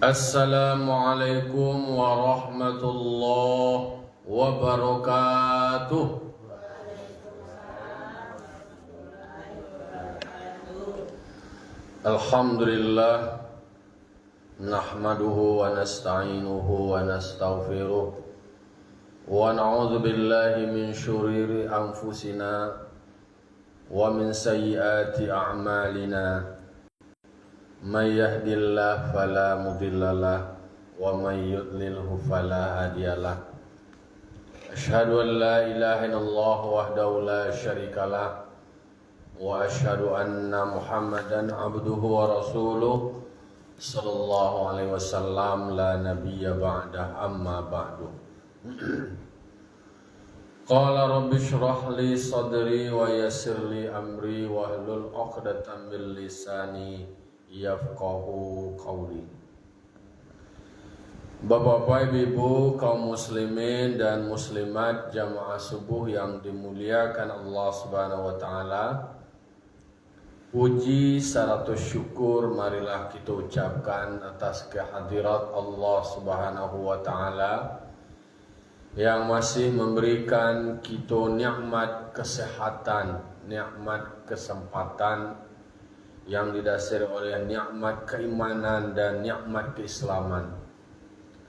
Assalamualaikum warahmatullahi wabarakatuh. Alhamdulillah, nahmaduhu wa nasta'inuhu wa nastaghfiruh wa na'udzu billahi min syururi anfusina wa min sayyiati a'malina. Man yahdihillahu fala mudhillalah wa man yudlilhu fala hadiyalah. Asyhadu an la ilaha illallah wahdahu la syarikalah wa asyhadu anna Muhammadan abduhu wa rasuluh sallallahu alaihi wasallam la nabiyya ba'dah amma ba'du. Qala rabbi shrah li sadri wa yassir li amri wahlul 'uqdatam min lisani yafqahu qawli. Bapak-bapak, ibu, kaum muslimin dan muslimat jamaah subuh yang dimuliakan Allah Subhanahu wa taala. Puji serta syukur marilah kita ucapkan atas kehadirat Allah Subhanahu wa taala yang masih memberikan kita nikmat kesehatan, nikmat kesempatan yang didasari oleh nikmat keimanan dan nikmat keislaman.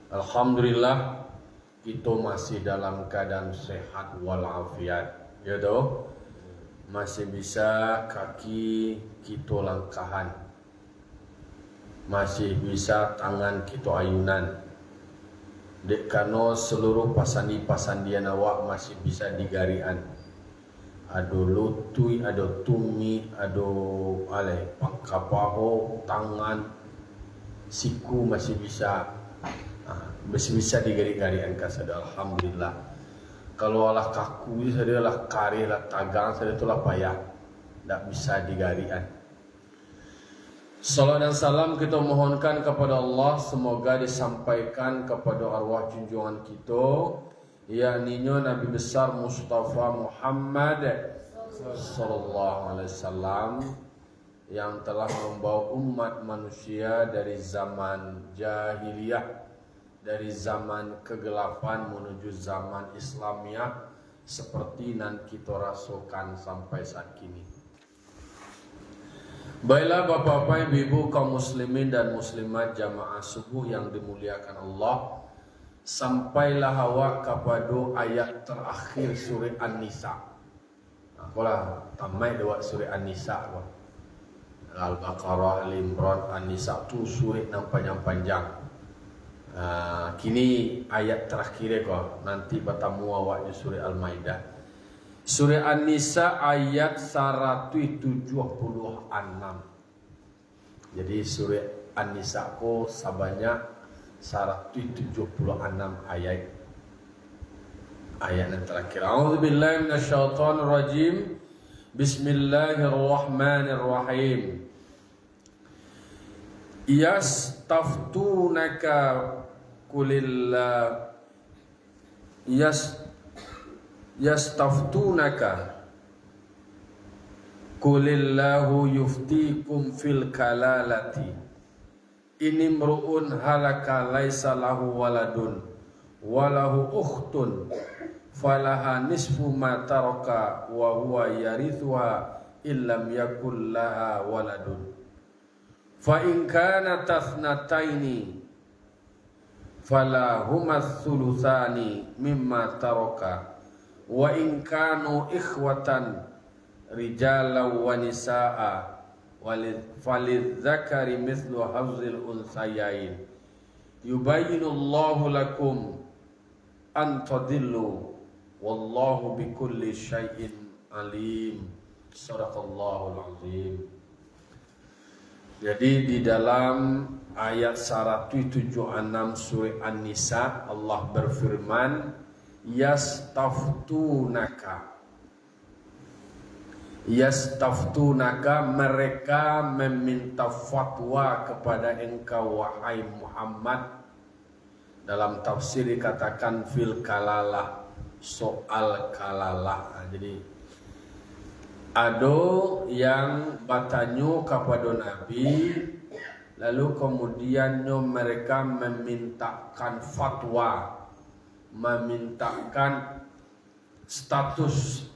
Alhamdulillah kita masih dalam keadaan sehat walafiat, ya doh. Masih bisa kaki kita langkahan, masih bisa tangan kita ayunan. Dek kano seluruh pasandi-pasandian awak masih bisa digarian. Ado lutui, ado tumi, ado pangkapaho, tangan, siku masih bisa digari-garian kasada. Alhamdulillah. Kalau alah kaku saya lah kari lah tagang saya itulah payah, tidak bisa digarian. Salam dan salam kita mohonkan kepada Allah, semoga disampaikan kepada arwah junjungan kita, yakni Nabi besar Mustafa Muhammad sallallahu alaihi wasallam yang telah membawa umat manusia dari zaman jahiliyah, dari zaman kegelapan menuju zaman Islamiyah seperti yang kita rasakan sampai saat kini. Baiklah bapak-bapak, ibu-ibu, kaum muslimin dan muslimat jamaah subuh yang dimuliakan Allah, sampailah awak kepada ayat terakhir surah An-Nisa. Apalah tamai dua surah An-Nisa. Al-Baqarah, Al-Imran, An-Nisa tu surah yang panjang-panjang. Kini ayat terakhir kok nanti bertemu awak di surah Al-Maidah. Surah An-Nisa ayat 176. Jadi surah An-Nisa ko sebanyak 176 ayat. Ayat yang terakhir. A'udzubillahi minasyaitonir rajim. Bismillahirrahmanirrahim. Yastaftunaka kulillah yastaftunaka kulillahu yuftikum fil kalalati inimru'un halaka laisa lahu waladun walahu ukhtun falaha nisfu ma taraka wa huwa yarithuha illam yakul laha waladun fa in kanat tathnataini fala huma thuluthani mimma taraka wa in kanu ikhwatan rijalan wa nisaa falidzakari mithlu hazzil unthayain yubayyinullahu lakum an tadillu wallahu bikulli syai'in alim. Shadaqallahul azim. Jadi di dalam ayat 176 surah An-Nisa Allah berfirman, Yastaftunaka, mereka meminta fatwa kepada engkau wahai Muhammad. Dalam tafsir dikatakan fil kalalah, soal kalalah. Jadi ada yang bertanya kepada Nabi lalu kemudiannya mereka memintakan fatwa, memintakan status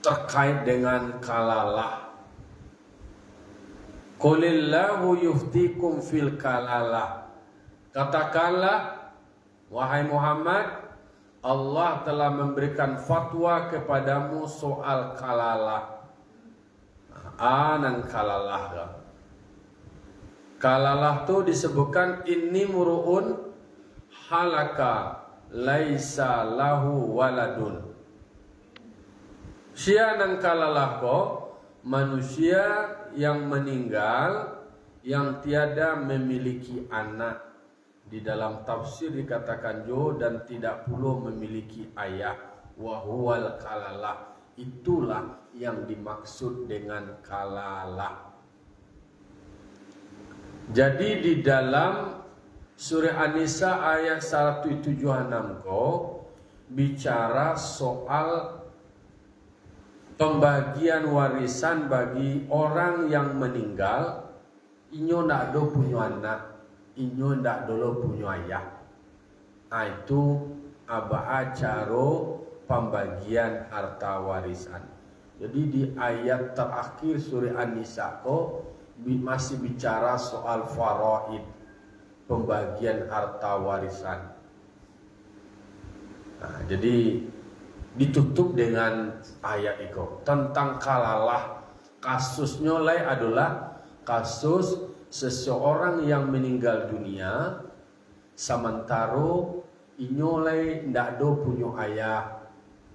terkait dengan kalalah. Qulillahu yuftikum fil kalalah. Katakanlah, wahai Muhammad, Allah telah memberikan fatwa kepadamu soal kalalah. Anan kalalah. Kalalah tu disebutkan inni muru'un halaka laisa lahu waladun. Syianan kalalah ko manusia yang meninggal yang tiada memiliki anak. Di dalam tafsir dikatakan jo dan tidak pula memiliki ayah. Wahuwal kalalah. Itulah yang dimaksud dengan kalalah. Jadi di dalam surah An-Nisa ayat 176 ko bicara soal pembagian warisan bagi orang yang meninggal. Inyo ndak do punya anak, inyo ndak dulu punya ayah. Itu aba caro pembagian harta warisan. Jadi di ayat terakhir surah An-Nisa ko masih bicara soal faraid, pembagian harta warisan. Nah, jadi ditutup dengan ayat itu tentang kalalah. Kasusnya adalah kasus seseorang yang meninggal dunia sementara inyolai ndak do punya ayah,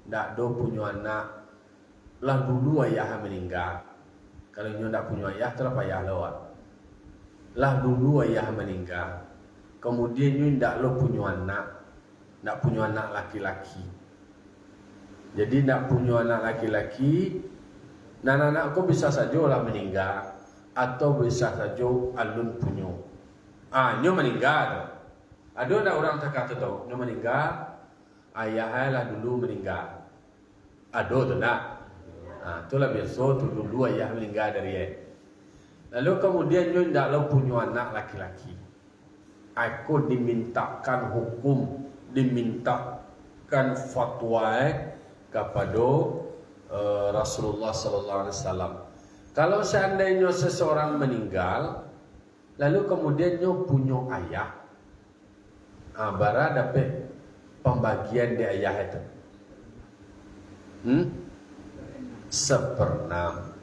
ndak do punya anak. Lah dulu ayah meninggal. Kalau inyo ndak punya ayah telah payah lawat. Lah dulu ayah meninggal. Kemudian inyo ndak lo punya anak, ndak punya anak laki-laki. Jadi nak punya anak laki-laki, anak-anakku bisa saja lah meninggal atau bisa saja alun punya. Nyo meninggal. Ada nak orang tak kata tahu, nyo meninggal, ayahnya lah dulu meninggal. Ada tu nak. Itulah biasa tu dulu ayah meninggal dari dia. Lalu kemudian nyo ndak lo punya anak laki-laki. Aku dimintakan hukum, dimintakan fatwa kepada Rasulullah sallallahu alaihi wasallam. Kalau seandainya seseorang meninggal lalu kemudian nyo punya ayah, bara dapat pembagian di ayah itu. Seperenam.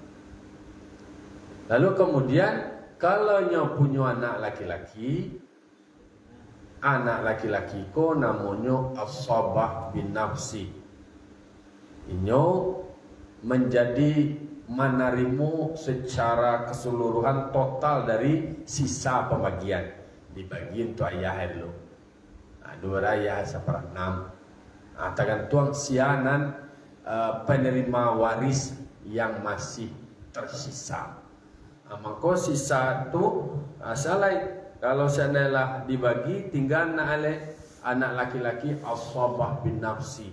Lalu kemudian kalau nyo punya anak laki-laki, anak laki-laki ko namanya asabah bin nafsi. Inyo menjadi menerima secara keseluruhan total dari sisa pembagian. Dibagi untuk ayah dulu. Dua ayah seperenam. Tergantung sianan penerima waris yang masih tersisa. Maka sisa itu salah. Kalau seandainya dibagi tinggal anak laki-laki asabah bin nafsi.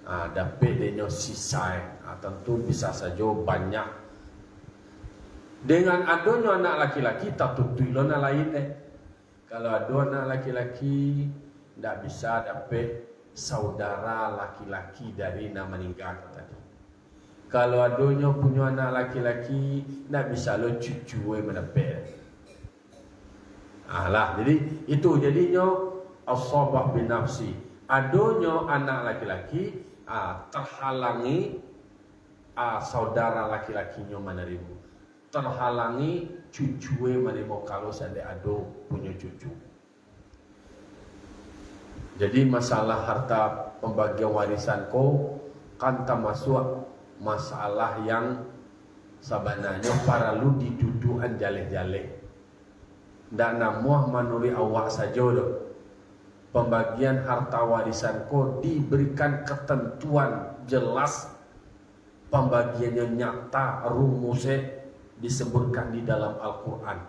Dapat denyo sisa, tentu bisa saja banyak. Dengan adanya anak laki-laki tak tentu ilona lain. Kalau ada anak laki-laki tidak bisa dapat saudara laki-laki dari nama meninggal tadi. Kalau adanya punya anak laki-laki tidak bisa lo cucu mendapat. Jadi itu jadinya asabah bin nafsi. Adanya anak laki-laki terhalangi saudara laki-lakinya menerima, terhalangi cucunya menerima kalau seandainya ada punya cucu. Jadi masalah harta pembagian warisan ko kan termasuk masalah yang sebenarnya para lu didudukan jale-jale. Dan namuah menuri awak saja doh. Pembagian harta warisan ko diberikan ketentuan jelas, pembagiannya nyata, rumusnya disebutkan di dalam Al-Quran.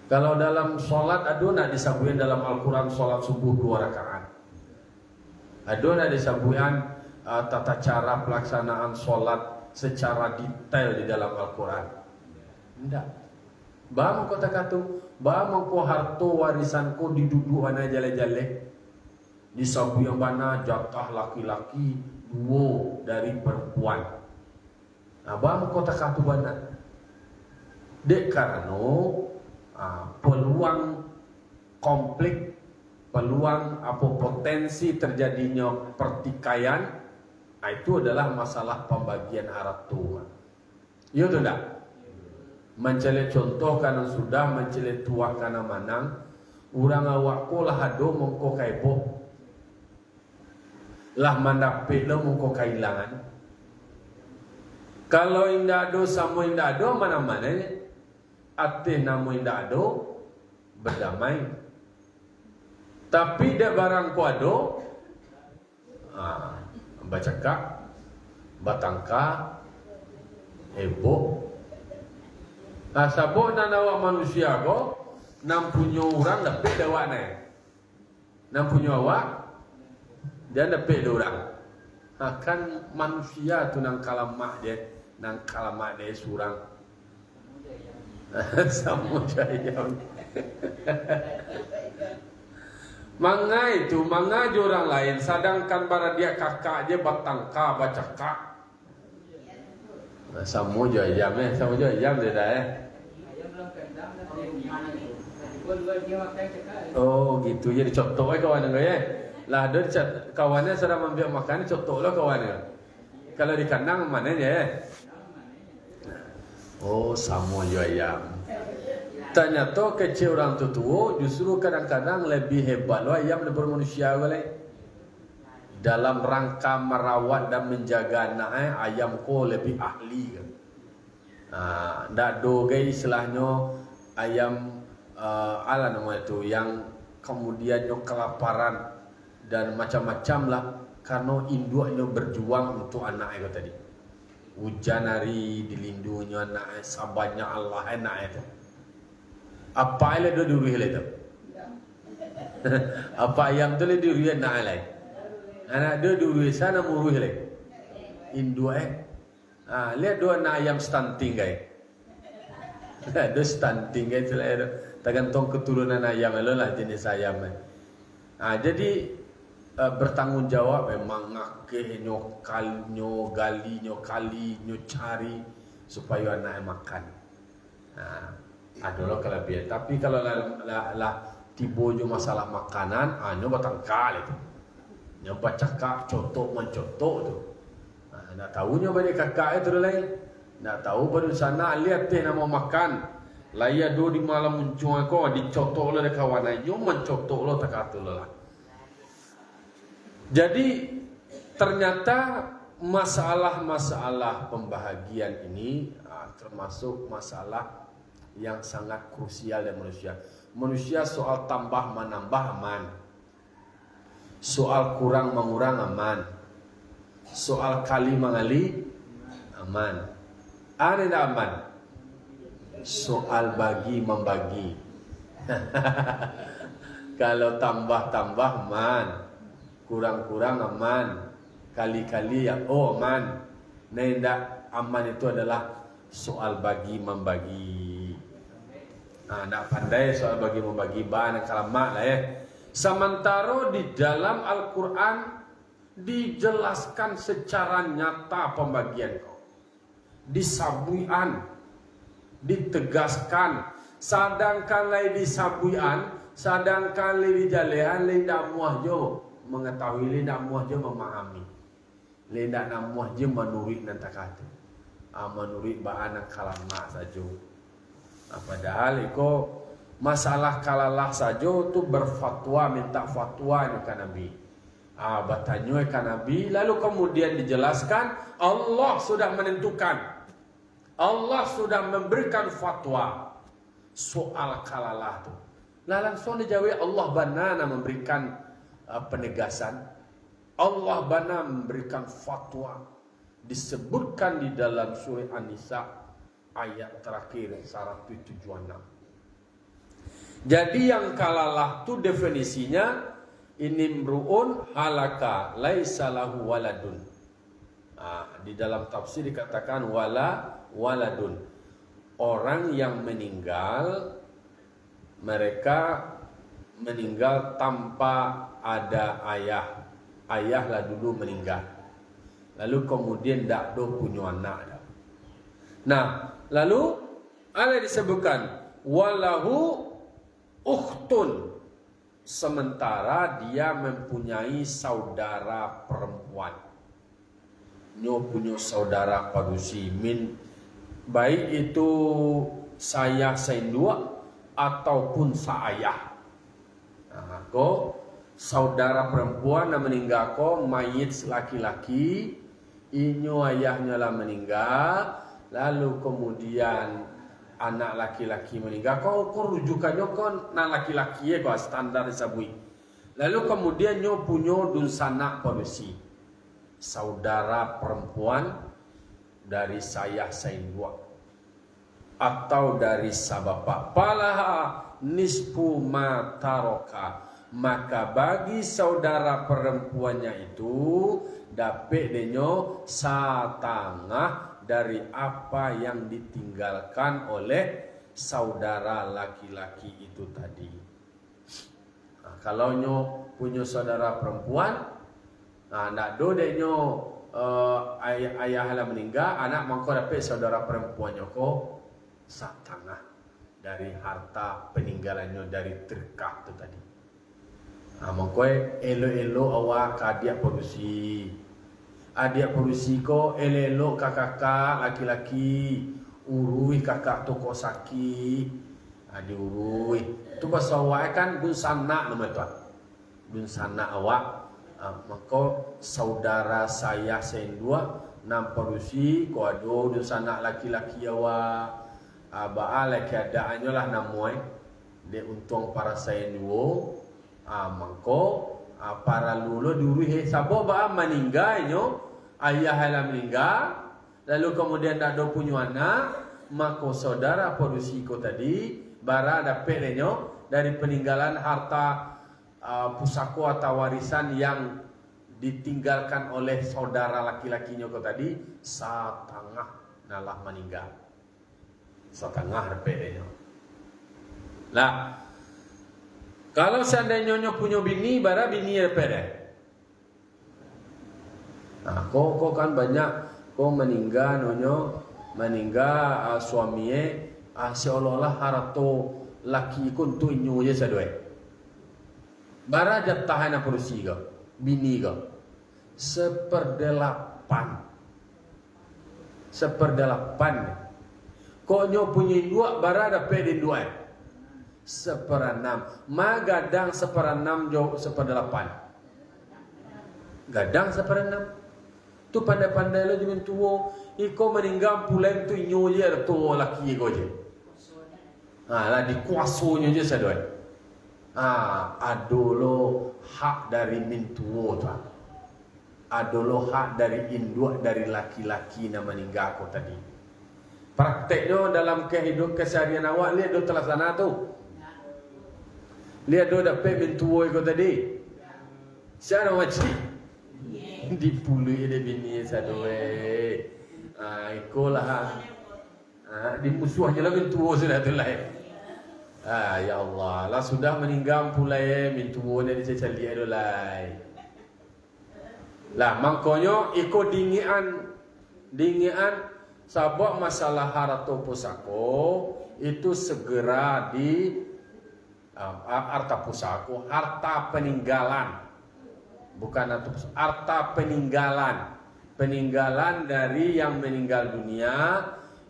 Kalau dalam sholat ada nak disebutkan dalam Al-Quran sholat subuh 2 rakaat. Ada nak disebutkan tata cara pelaksanaan sholat secara detail di dalam Al-Quran. Ndak. Ba kota katu, ba ko harto warisanku diduduk ana jale-jale. Di sabu yang mana jatah laki-laki dua dari perempuan. Nah, ba kota katu bana. Dek karena peluang konflik, peluang potensi terjadinya pertikaian, itu adalah masalah pembagian harta. Iya atau tidak? Mencele contoh karena sudah mencele tua karena manang, urang awakku lah hado mongko kaibo, lah mandapit lo mongko kailangan. Kalau indah do sama indah do mana-mana, ate namu indah do berdamai. Tapi dia barang kuado, baca kak, batangka, heboh. Sabuk nan awak manusia ko, nam punya orang dapat dawak naik. Nam punya awak, dia dapat orang. Kan manusia tu nang kalamak dia surang. Sama jaya. Manga je orang lain, sedangkan pada dia kakak je batangka baca kak. Sama jaya sama jaya dia dah Oh gitu, jadi contoh kawan ya. Lah ada kawannya sedang ambil makan, contoh lah kawannya. Kalau di kandang mana ya? Oh sama jaya. Ternyata kecil orang tua justru kadang-kadang lebih hebat loh ayam daripada manusia boleh. Dalam rangka merawat dan menjaga anaknya, ayam ko lebih ahli kan. Ndak do gay istilahnya ayam ala nama itu yang kemudian kelaparan dan macam-macam lah karena induknya berjuang untuk anaknya tadi. Hujan hari dilindungi anaknya, sabarnya Allah anaknya itu. Apa yang ada di rumah itu? Apa yang tu di rumah nak lain? Anak dia di rumah sana muruh lagi. Induk lihat dua anak ayam stunting guys. Ada stunting guys lah. Tergantung keturunan ayam lah jenis ayam. Jadi bertanggung jawab memang ngakeh gali cari supaya anak makan. Adalah kelebihan. Tapi kalau lah tiba je masalah makanan, nyo batangkal itu. Nyo bacakak cotok mencotok tu. Nak tahu nyo balik kakak itu lain. Nak tahu baru sana lihat teh nak mau makan. Laya do di malam muncul ko dicotok oleh kawan nyo mencotok lo takatul lah. Jadi ternyata masalah-masalah pembahagian ini termasuk masalah yang sangat krusial dari manusia. Manusia soal tambah menambah aman, soal kurang mengurang aman, soal kali mengali aman. Ada aman. Soal bagi membagi. Kalau tambah-tambah aman, kurang-kurang aman, kali-kali ya aman. Ndak aman itu adalah soal bagi membagi. Nak pandai soal bagi membagi bahan kalamak lah ya. Sementara di dalam Al-Quran dijelaskan secara nyata pembagian kau. Disabuian, ditegaskan. Sedangkan lagi disabuian, sedangkan lagi dijalehan, lagi tak muah jo mengetahui, lagi tak muah jo memahami, lagi tak muah jo menurik nanti kata, menurik bahan kalamak saja. Padahal itu masalah kalalah saja tu berfatwa minta fatwa ke Nabi. Bertanya ke Nabi, lalu kemudian dijelaskan Allah sudah menentukan, Allah sudah memberikan fatwa soal kalalah tu. Langsung dijawab Allah banana memberikan penegasan, Allah banana memberikan fatwa, disebutkan di dalam surah An-Nisa ayat terakhir 176. Jadi yang kalalah tu definisinya ini mru'un halaka laisa lahu waladun. Di dalam tafsir dikatakan waladun. orang yang meninggal, mereka meninggal tanpa ada ayah. Ayahlah dulu meninggal. Lalu kemudian tak ada punya anak. Nah, lalu ada disebutkan walahu ukhtun, sementara dia mempunyai saudara perempuan. Nyo punya saudara parusi min, baik itu saya dua ataupun seayah. Nah, ko saudara perempuan yang meninggal ko mayit laki-laki, inyo ayahnya lah meninggal, lalu kemudian anak laki-laki meninggal, kau rujukannya kau anak laki-laki ya kau standar disabui. Lalu kemudian nyo punya dunsana parusi, saudara perempuan dari saya dua atau dari sabapa, palaha nisfu ma taroka, maka bagi saudara perempuannya itu dapat denyo setengah dari apa yang ditinggalkan oleh saudara laki-laki itu tadi. Nah, kalau nyo punya saudara perempuan, nah ndak do denyo ayah lah meninggal, anak mangko dapat saudara perempuannya ko setengah dari harta peninggalannya dari terkah itu tadi. Nah, mangko elo-elo awak kadia produksi. Adik perusi ko elelo kakak laki-laki urui kakak toko saki adik urui tu bahasa awak kan dunsana nama tuan dunsana awak. Maka saudara saya dua nam perusi ko ado dunsana laki-laki awak baa laki adaannya lah namoy de untung para saya dua maka para lulu diurui sabo baa meninggal nyo ayah lah meninggal, lalu kemudian tak ada punya anak, maka saudara porusiko tadi bara dapat nyo dari peninggalan harta pusako atau warisan yang ditinggalkan oleh saudara laki-lakinya ko tadi setengah nalah meninggal, setengah dapat nyo. Lah kalau seandainya nyo punya bini, bara bini dapat. Nah, kok kan banyak kok meninggal nonyo meninggal suaminya seolah-olah harato laki kun tu inyo je sadoi. Bara jatah na kursi go, bini go. 1/8. 1/8. Kok nyo punya dua bara dapat di dua. 1/6. Ma gadang 1/6 jo 1/8. Gadang 1/6. Tu pandai-pandai lo jangan tuo, iko meninggal pulen tu inyo je tu laki iko je. Lah dikuasonya je sadoi. Adolo hak dari mintuo tu. Adolo hak dari induk dari laki-laki yang meninggal ko tadi. Prakteknya dalam kehidupan keseharian awak lihat do terlaksana tu. Lihat do dapat mintuo iko tadi. Siapa wajib? Dipului dia bini sadoi. Ikolah. Di musuhnya lah mintuo sudah tu lah. Ya Allah, lah sudah meninggal pulai mintuo dia dicecali adolai. Lah mangkonyo iko dingian sabab masalah harato pusako itu segera di harta pusako, harta peninggalan. Bukan harta peninggalan dari yang meninggal dunia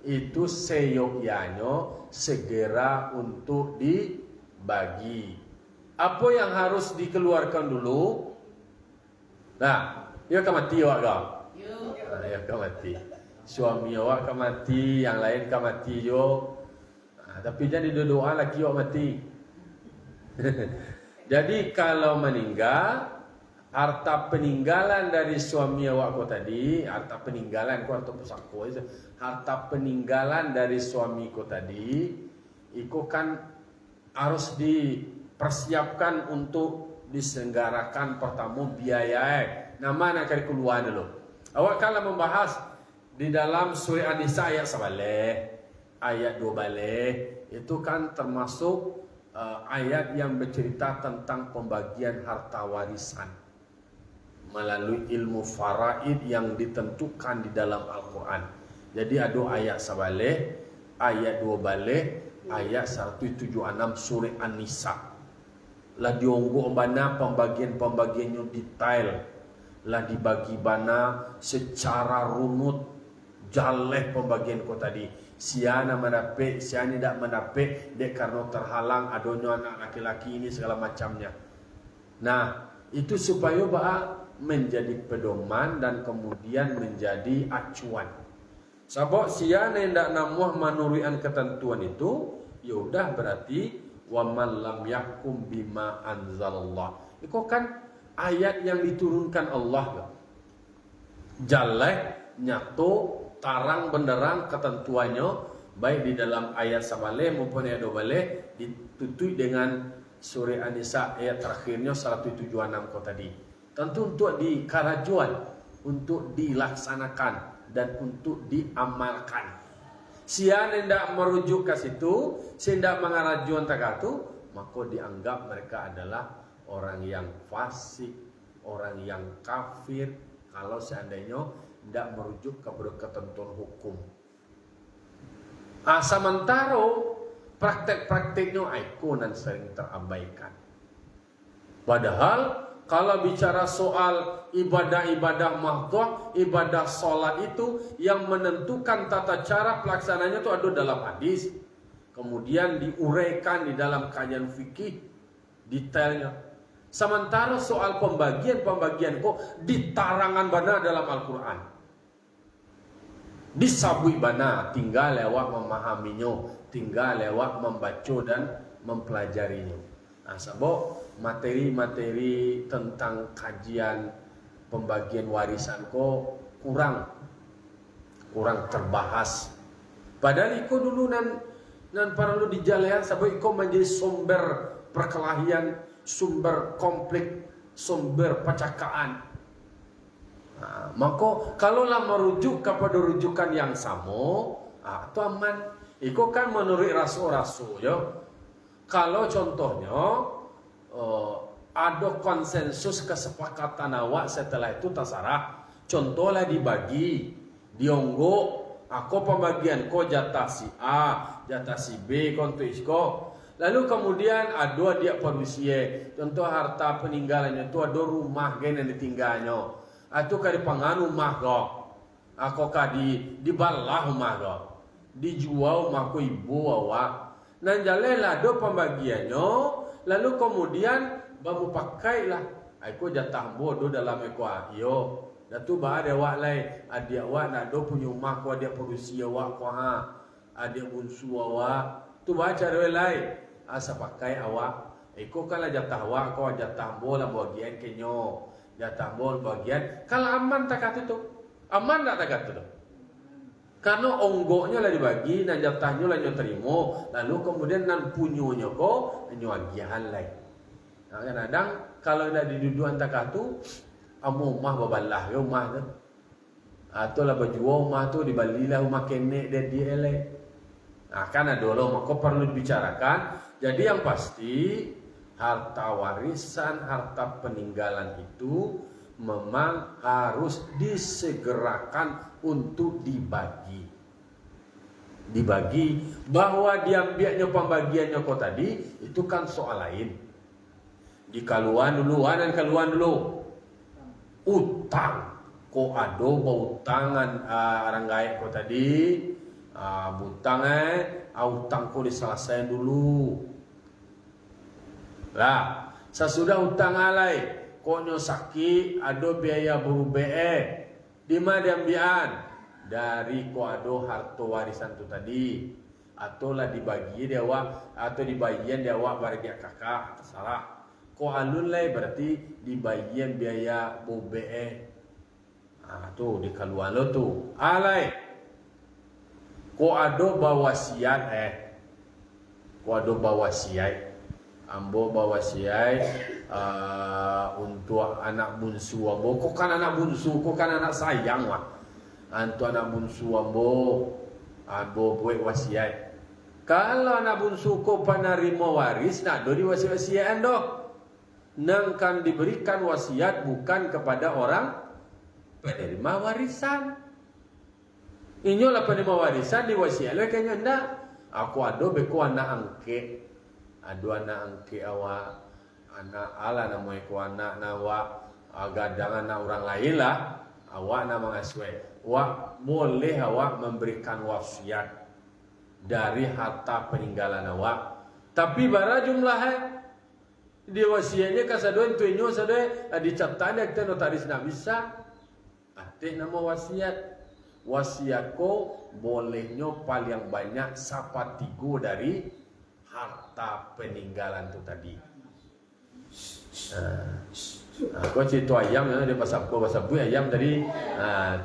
itu seyogyanya segera untuk dibagi. Apa yang harus dikeluarkan dulu? Nah, ya mati awak kau. Ya mati. Suami awak mati, yang lain mati jo. Tapi jadi doa lagi awak mati. Jadi kalau meninggal, harta peninggalan dari suami awak ko tadi, harta peninggalan ko atau pusako, harta peninggalan dari suami ko tadi, itu kan harus dipersiapkan untuk diselenggarakan pertama biaya. Nama nak cari keluar dulu. Awak kalau membahas di dalam surah An-Nisa ayat 11, ayat 2 balik itu kan termasuk ayat yang bercerita tentang pembagian harta warisan melalui ilmu faraid yang ditentukan di dalam Al-Quran. Jadi ada ayat sebalik, ayat 2 balik, ayat 176 surah An-Nisa. Lah dionggo bana pembagian-pembagiannya detail. Lah dibagi bana secara runut, jaleh pembagian ko tadi. Siana mendapat, siana tidak mendapat, dek karena terhalang adonyo anak laki-laki ini segala macamnya. Nah, itu supaya menjadi pedoman dan kemudian menjadi acuan. Sebab siana yang tidak namuah menurian ketentuan itu, ya udah berarti wa man lam yakum bima anzalallah. Itu kan ayat yang diturunkan Allah. Jaleh nyato tarang benderang ketentuannya baik di dalam ayat sabale maupun ayat 2 balik ditutui dengan surah An-Nisa ayat terakhirnya 176 ko tadi. Tentu untuk dikarajuan, untuk dilaksanakan dan untuk diamalkan. Siapa hendak merujuk ke situ, hendak mengarajuan takatu, maka dianggap mereka adalah orang yang fasik, orang yang kafir kalau seandainya tidak merujuk kepada ketentuan hukum. Sementara praktek-prakteknya ikonan sering terabaikan. Padahal kalau bicara soal ibadah-ibadah mahdhah, ibadah sholat itu yang menentukan tata cara pelaksananya itu ada dalam hadis. Kemudian diuraikan di dalam kajian fikih detailnya. Sementara soal pembagian kok ditarangan bana dalam Al-Quran. Disabui bana, tinggal lewat memahaminya, tinggal lewat membaca dan mempelajarinya. Nah, sebab materi-materi tentang kajian pembagian warisan kok kurang terbahas. Padahal iko dulu nan perlu dijalakan sebab iko menjadi sumber perkelahian, sumber konflik, sumber percakapan. Nah, maka kalaulah merujuk kepada rujukan yang sama, itu aman. Iko kan menurut rasul-rasul ya. Kalau contohnya ada konsensus kesepakatan awak setelah itu terserah. Contohlah dibagi, dionggo, aku pembagian ko jatah si A, jatah si B, kontu isko. Lalu kemudian ada dia perusia, contoh harta peninggalannya itu ada rumah gen yang ditinggalnya. Atau kadi pangan rumah kok, aku kadi dibalah rumah kok, dijual rumah ko ibu awak. Nah jalanlah do pembagiannya, lalu kemudian bamu pakailah, aku jatah bodoh dalam aku ayo. Datu bah ada awak lain, adik awak nak do punya rumah ko, adik perusia awak ko adik bunsu awak, tu bah cara lain. Asa pakai awak, aku kalau jatah awak ko jatah bola bagian kenyo. Jatah bol bagian kalau aman tak kata tu aman tak kata tu karena onggoknya lah dibagi dan jatahnya lah nyo terima lalu kemudian nan punyonya ko nyo agihan lain. Nah, kadang kalau dah diduduan tak kata amu mah babalah yo mah tu atau lah baju mah tu dibalilah rumah kenek dan dia elek. Nah kan ada lo maka perlu dibicarakan. Jadi yang pasti harta warisan, harta peninggalan itu memang harus disegerakan untuk dibagi. Dibagi bahwa diambilnya pembagiannya kok tadi itu kan soal lain. Dikaluan dulu, dan kaluan dulu. Utang, kok ado utangan orang gaek kok tadi, butang utang kok diselesaikan dulu. Lah, sesudah hutang alai, konyo sakit, ada biaya berubah, di mana diambilan dari ko ado harta warisan tu tadi, atau lah dibagi dia awak, atau dibagian dia awak bagi kakak, terserah. Ko alun lai berarti dibagian biaya berubah, tu di kaluan lo tu, alai, ko ado bawasiat ko ado bawasiat. Ambo bawa siai untuk anak bungsu ambo. Kok kan anak bungsu, kok kan anak sayang wah. Untuk anak bungsu ambo Abo buat wasiat. Kalau anak bungsu ko penerima waris, nak do di wasiat doh. Nang kan diberikan wasiat bukan kepada orang penerima warisan. Inyolah penerima warisan di wasiat lo kayaknya ndak. Aku ado beku anak angke. Ado anak angke awak. Anak ala namanya ku anak nawa gadang anak orang lain lah. Awak nama ngaswe. Awak boleh awak memberikan wasiat dari harta peninggalan awak. Tapi bara jumlahnya di wasiatnya kasadoen tuinyo sadoe dicatat ada notaris nak bisa. Ate nama wasiat. Wasiatku bolehnya paling banyak sapatigo dari harta peninggalan tu tadi. Kau cerita ayam dia pasal ayam tadi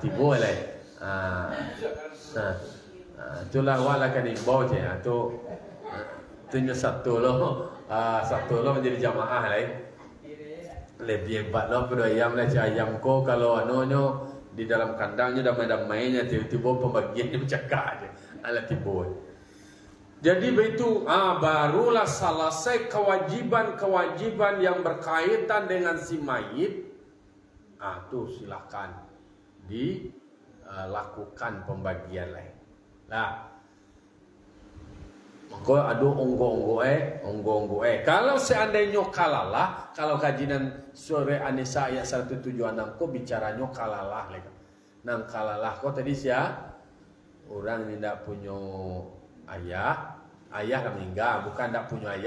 tibo lah. Itulah wala kan imbau je. Tu satu lo menjadi jamaah lah. Lebih hebat lo pada ayam lah. Ayam ko kalau anonyo di dalam kandangnya damai-damainya tiba-tiba pembagiannya bercakap aje. Ala tibo. Jadi begitu barulah selesai kewajiban-kewajiban yang berkaitan dengan si mayit. Tu silakan dilakukan pembagian lain. Lah. Maka ada onggo-onggo. Kalau seandainya kalalah, kalau kajian sore An-Nisa ayat 176 kok bicaranya kalalah lagi. Nang kalalah kok tadi orang ini tidak punya ayah lah meninggal, bukan tak punya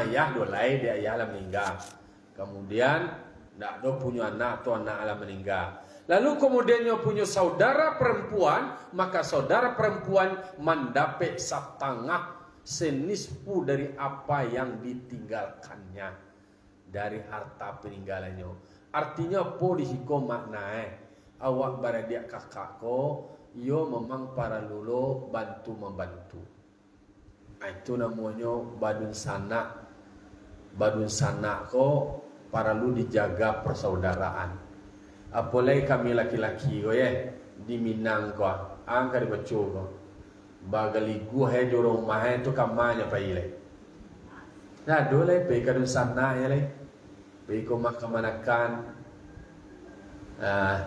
ayah dolai dia ayah lah meninggal. Kemudian tak ada punya anak atau anak lah meninggal. Lalu kemudian dia punya saudara perempuan, maka saudara perempuan mendapat setengah senisfu dari apa yang ditinggalkannya dari harta peninggalannya. Artinya apa disiko maknanya? Awak baradia kakakku, yo memang para lulu bantu membantu. Itu namanya badun sanak ko para lu dijaga persaudaraan. Apalagi kami laki-laki ko di Minang ko, angka di Bacu ko. Bagali gua joro rumah itu kamanya pa ile. Nah dole pe kadun sanak ya le. Pe ko makamanakan.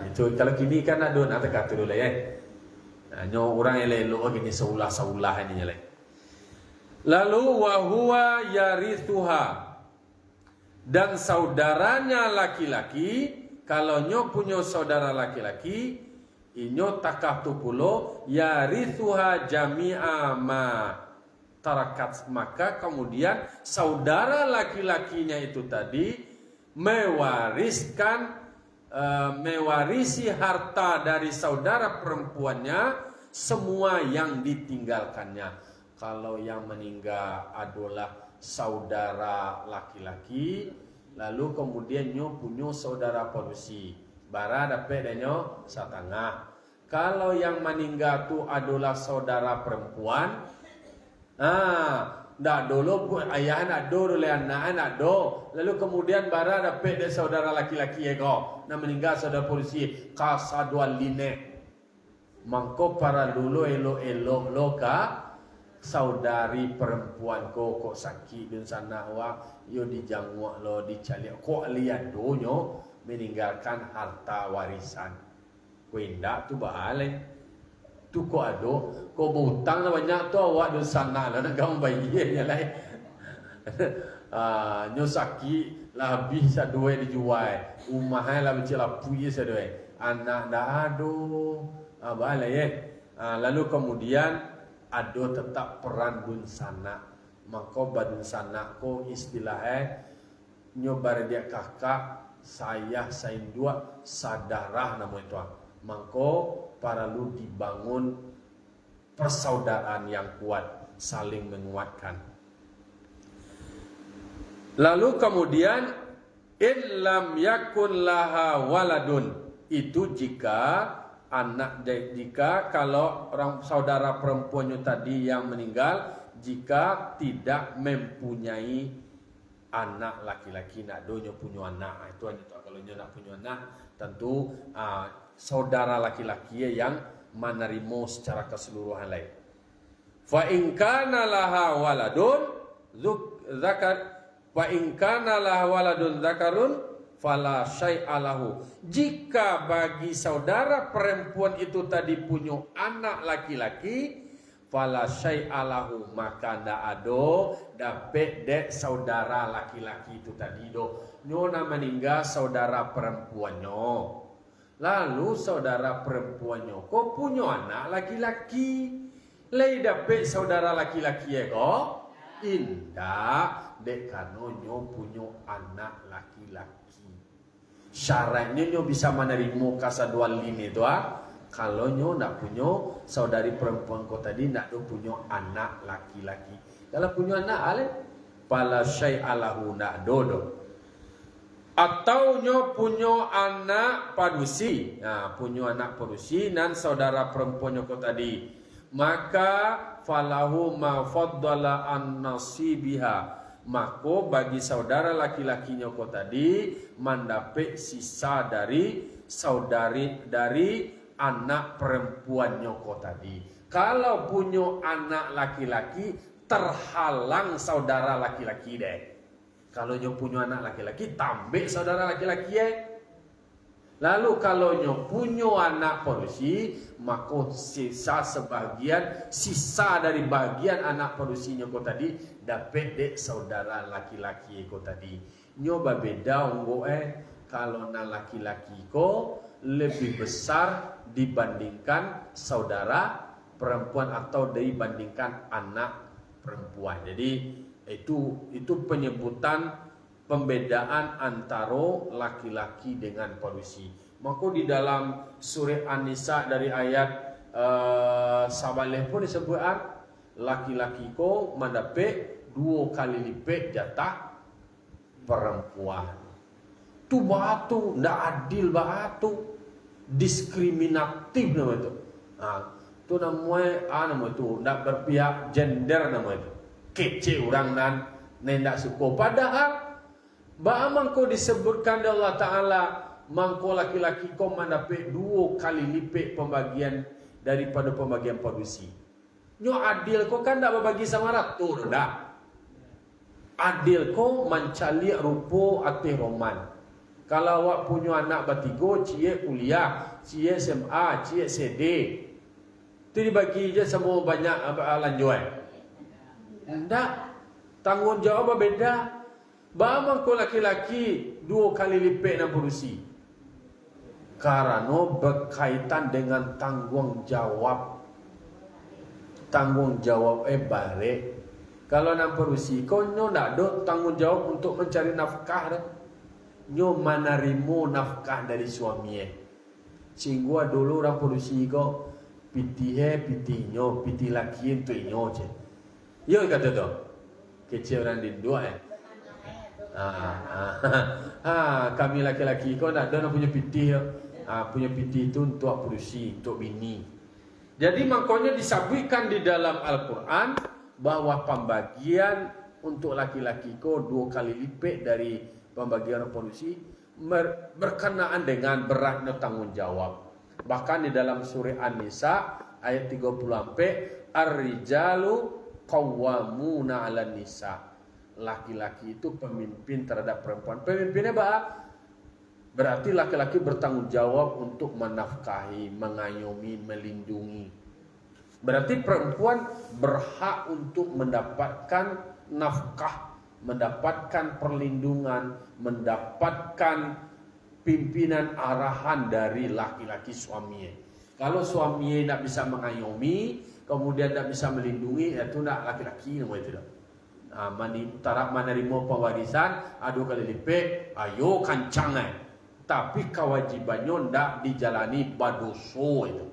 Itu kalau kini kan ada nak kata dulu nyo orang yang lelo gini saulah ini le. Lalu wahwa yarithuha, dan saudaranya laki-laki, kalau nyo punya saudara laki-laki, inyo takah tu pulo yarithuha jami'a ma tarakat, maka kemudian saudara laki-lakinya itu tadi mewarisi harta dari saudara perempuannya semua yang ditinggalkannya. Kalau yang meninggal adalah saudara laki-laki, lalu kemudian nyo punya saudara polusi, bara dapat denyo setengah. Kalau yang meninggal tu adalah saudara perempuan, ndak dulu ayah nak do oleh anak do, lalu kemudian bara dapat dari saudara laki-laki nak meninggal saudara polisi kasadwal line, mangko para lulu elo loka saudari perempuan kok sakit dan sana wa yo dijangwa lo dicaliak kok lihat donyo meninggalkan harta warisan kuinda tu bahale tu kok ado kok butang banyak tu awak dan sana lah nak gaung bayi nya lai nyo sakit lah habis sadue dijual rumah lah mencela puye sadue anak dah ado bahale lalu kemudian ada tetap peran dun sana, maka badun sana ko istilahnya nyobar dia kakak saya sain dua sadarah nama itu, maka para lu dibangun persaudaraan yang kuat saling menguatkan. Lalu kemudian illam yakun laha waladun, itu jika kalau orang saudara perempuannya tadi yang meninggal jika tidak mempunyai anak laki-laki, nak donyo punya anak itu hanya kalau nyo nak punya anak tentu saudara laki-laki yang menerima secara keseluruhan lain. Fa in kana laha waladun zakar fa in kana laha waladun zakarun fala syai'a lahu. Jika bagi saudara perempuan itu tadi punya anak laki-laki, fala syai'a lahu, maka ndak ado dapat dek saudara laki-laki itu tadi do. Nyona meninggal saudara perempuannya. Lalu saudara perempuannya kok punya anak laki-laki. Lai dapat saudara laki-laki ya kok? Indah dek kanonyo punya anak laki-laki. Syaratnya nyo bisa menerima kasaduan ini tu kalau nyo nak punya saudari perempuan kau tadi nak do punya anak laki-laki. Kalau punya anak ale pala syai'alahu nak dodo. Atau nyo punya anak padusi. Nah, punya anak padusi dan saudara perempuan kau tadi. Maka falahu ma faddala an nasibiha, maka bagi saudara laki-lakinya kau tadi mendapat sisa dari saudari dari anak perempuannya kau tadi. Kalau punya anak laki-laki terhalang saudara laki-laki deh. Kalau nyo punya anak laki-laki tambah saudara laki-laki Lalu kalau nyo punya anak parusi, maka sisa dari bagian anak parusinya kau tadi dapat dek saudara laki-laki kau tadi. Nyo berbeda unggo kalau na laki-laki kau lebih besar dibandingkan saudara perempuan atau dibandingkan anak perempuan. Jadi itu penyebutan pembedaan antara laki-laki dengan parusi. Maka di dalam surah An-Nisa dari ayat sabaleh pun disebutkan laki-laki ko mendapat 2 kali lipat jatah perempuan. Tu batu ndak adil batu, diskriminatif nama itu. Tu namanya itu ndak berpihak gender nama itu. Kece orang nan ndak suka padahal mangko disebutkan oleh Allah Ta'ala mangko laki-laki kau mendapat 2 kali lipat pembagian daripada pembagian parusi. Nyo adil kau kan tak berbagi sama ratu dah. Adil kau mencari rupo ati roman. Kalau awak punya anak bertiga, cie kuliah, cie SMA, cie CD, itu dibagi je semua banyak lanjuan. Tidak, tanggung jawab beda. Bagaimana kau laki-laki 2 kali lipat dan parusi? Karena berkaitan dengan tanggung jawab. Tanggung jawab balik. Kalau nan parusi kau nyo nak do tanggung jawab untuk mencari nafkah dah. Nyo menerima nafkah dari suami Sehingga dulu orang parusi kau piti nyo, piti laki itu nyo je. Yo kata tu. Kecil orang di dua kami laki-laki kau nak ada punya piti punya piti itu untuk parusi, untuk bini. Jadi makanya disebutkan di dalam Al-Quran bahwa pembagian untuk laki-laki kau 2 kali lipat dari pembagian parusi berkenaan dengan beratnya tanggung jawab. Bahkan di dalam surah An-Nisa ayat 34 ar-rijalu qawwamuna 'alan nisa. Laki-laki itu pemimpin terhadap perempuan. Pemimpinnya berarti laki-laki bertanggung jawab untuk menafkahi, mengayomi, melindungi. Berarti perempuan berhak untuk mendapatkan nafkah, mendapatkan perlindungan, mendapatkan pimpinan arahan dari laki-laki suaminya. Kalau suaminya tidak bisa mengayomi, kemudian tidak bisa melindungi, itu tidak laki-laki namanya itu. Menerima pewarisan 2 kali lipat, ayo kancang tapi kewajibannya ndak dijalani badoso itu.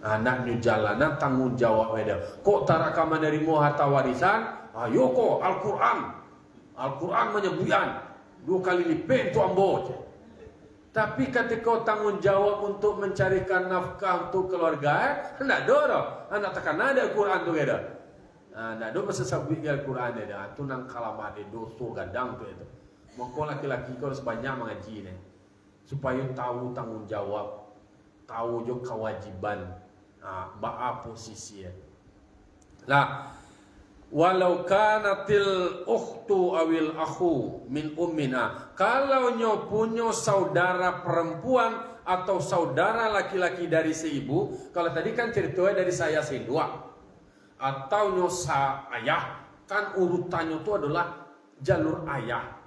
Anaknya jalanan tanggung jawab dia. Kok taraka menerima harta warisan? Ayo kok Al-Quran menyebutkan 2 kali lipat itu ambo. Tapi ketika tanggung jawab untuk mencarikan nafkah untuk keluarga, ndak doro. Anak tekan ada Al-Quran tu ada. Ndak do masa sabit Al-Quran ada. Tu nang kalamade doso gadang tu itu. Maka laki-laki kau harus banyak mengaji ni supaya tahu tanggung jawab. tahu jo kewajiban ba'a posisi. Lah walau kanatil ukhtu awil akhu min ummina, kalau nyo punya saudara perempuan atau saudara laki-laki dari seibu, kalau tadi kan ceritanya dari saya dua, atau nyo ayah, kan urutannya itu adalah jalur ayah.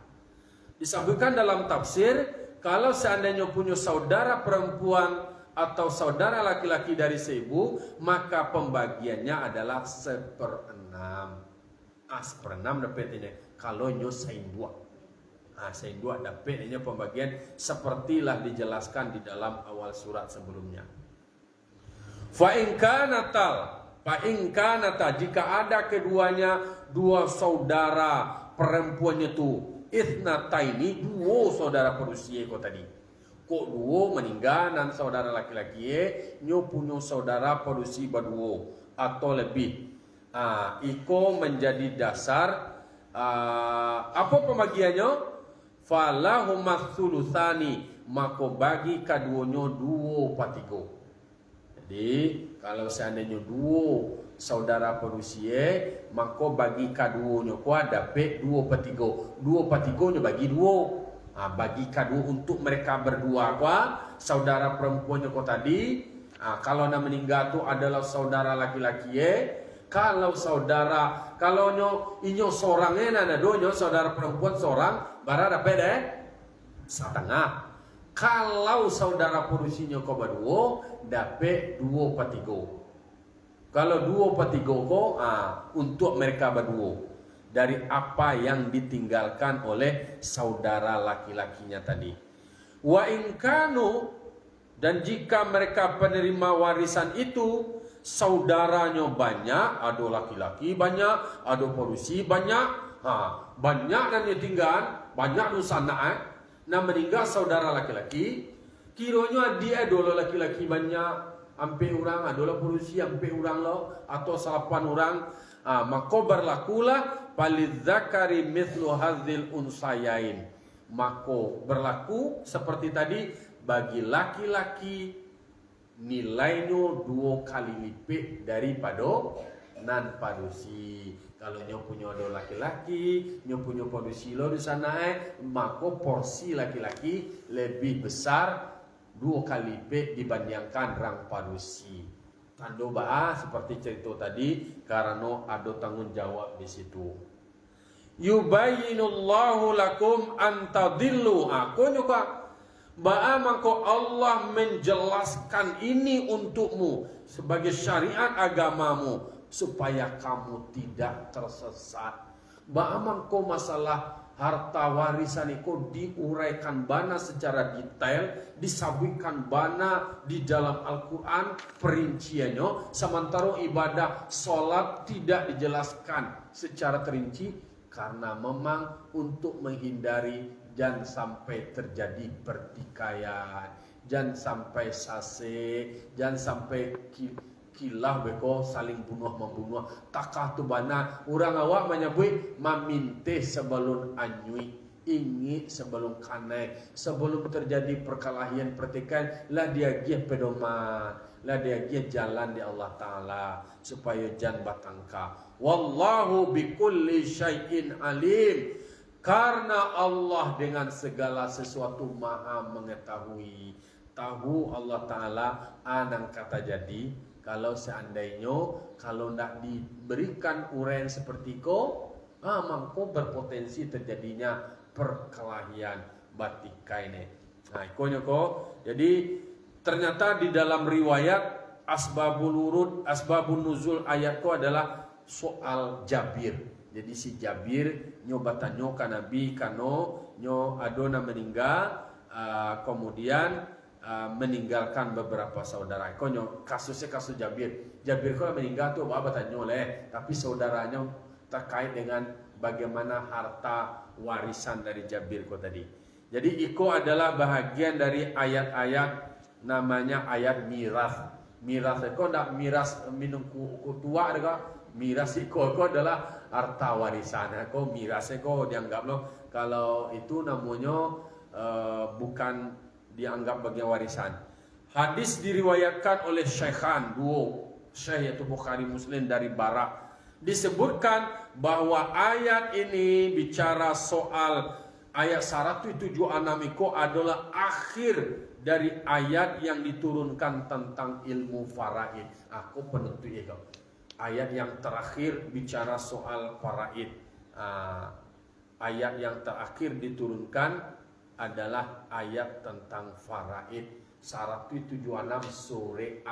Disebutkan dalam tafsir, kalau seandainya punya saudara perempuan atau saudara laki-laki dari seibu, maka pembagiannya adalah 1/6. Seperenam dapat ini. Kalau nyo sain dua dapat ini pembagian sepertilah dijelaskan di dalam awal surat sebelumnya. Fa in kanata, jika ada keduanya dua saudara perempuannya itu ithnataini, dua saudara perusia kok tadi. Kok dua meninggal dan saudara laki-laki nyo punya saudara perusia berdua atau lebih. Iko menjadi dasar apa pembagiannya? Falahumas sulusani, mako bagi kaduanya 2/3. Jadi kalau seandainya dua saudara perusia, mako bagi kaduanya kuat dapat 2/3. 2/3 bagi dua. Bagi kadua untuk mereka berdua kuat saudara perempuannya kok tadi. Kalau nak meninggal tu adalah saudara laki-laki kalau inyo seorangnya nana donyo saudara perempuan seorang bara dapat setengah. Kalau saudara perusinya kau berdua dapat 2/3. Kalau 2/3 kau untuk mereka berdua dari apa yang ditinggalkan oleh saudara laki-lakinya tadi. Wa inkanu, dan jika mereka penerima warisan itu saudaranya banyak, ada laki-laki banyak, ada perusi banyak, banyak dan ditinggal, banyak nusana nah meninggal saudara laki-laki, kiranya dia adalah laki-laki banyak, ampe orang, adalah perusi ampe orang lo, atau 8 orang, maka berlakulah palidzakari mithlu hadzil unsayain, maka berlaku seperti tadi bagi laki-laki nilainya 2 kali lipat daripada nan parusi. Kalau nyo punya ada laki-laki, nyo punya parusi lo di sana maka porsi laki-laki lebih besar 2 kali lipat dibandingkan rang parusi. Tando seperti cerita tadi karena ada tanggung jawab di situ. Yubayyinullahu lakum antadillu. Aku juga maka Allah menjelaskan ini untukmu sebagai syariat agamamu supaya kamu tidak tersesat. Maka masalah harta warisan itu diuraikan bana secara detail, disabitkan bana di dalam Al-Quran perinciannya, sementara ibadah sholat tidak dijelaskan secara terinci karena memang untuk menghindari jangan sampai terjadi pertikaian, jangan sampai sase, jangan sampai kilah beko saling bunuh-membunuh. Takah tu bana orang awak menyebut maminte sebelum anyui, ingi sebelum kanai, sebelum terjadi perkelahian pertikaian lah dia gih pedoman, lah dia gih jalan di Allah Taala supaya jangan batangka. Wallahu bikulli syai'in alim. Karena Allah dengan segala sesuatu maha mengetahui. Tahu Allah Ta'ala anang kata jadi. Kalau seandainya kalau tidak diberikan uraian seperti itu, maka berpotensi terjadinya perkelahian batikai ini. Nah ikonya kok. Jadi ternyata di dalam riwayat asbabun nuzul ayat itu adalah soal Jabir. Jadi si Jabir nyoba tanyo ka Nabi kano nyo adona meninggal, kemudian meninggalkan beberapa saudara. Konyo kasusnya kasus Jabir. Jabir kalau meninggal tuh apa tanyo leh, tapi saudaranya terkait dengan bagaimana harta warisan dari Jabir kok tadi. Jadi iko adalah bahagian dari ayat-ayat namanya ayat miras. Miras itu ndak miras minum kutua ada. Miras iko adalah harta warisan. Kok miras iko dianggap loh kalau itu namanya bukan dianggap bagian warisan. Hadis diriwayatkan oleh Syekhan, dua Syekh yaitu Bukhari Muslim dari Bara. Disebutkan bahwa ayat ini bicara soal ayat 176 itu adalah akhir dari ayat yang diturunkan tentang ilmu faraid. Aku penentu itu. Ayat yang terakhir bicara soal faraid. Ayat yang terakhir diturunkan adalah ayat tentang faraid. 176 surah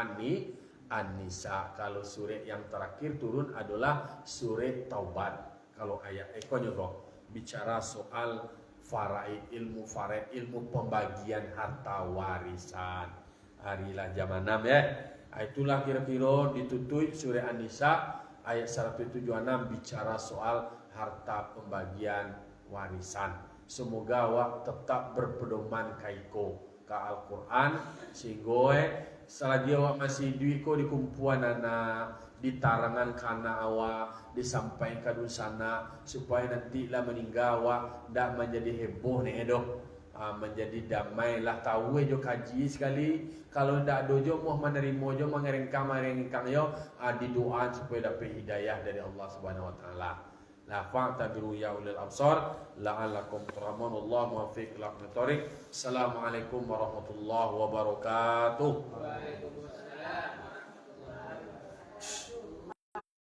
An-Nisa. Kalau surah yang terakhir turun adalah surah Taubat. Kalau ayat bicara soal faraid, ilmu faraid, ilmu pembagian harta warisan. Harilah zaman 6 ya. Itulah kira-kira ditutup surah An-Nisa ayat 176 bicara soal harta pembagian warisan. Semoga awak tetap berpedoman kaiko ke Al-Quran sehingga selagi awak masih duit ko di kumpulan anak di tarangan kana awak disampaikan di sana supaya nanti lah meninggal awak dah menjadi heboh nih dok. Menjadi damai lah tahu jo kaji sekali kalau ndak dojo mau menerima jo mengerengkang yo di doa supaya dapat hidayah dari Allah Subhanahu wa taala. La fa'tabiru ya ulil absar la'allakum turhamun. Allah muwaffiq ila aqwamit thoriq. Assalamualaikum warahmatullahi wabarakatuh. Waalaikumsalam.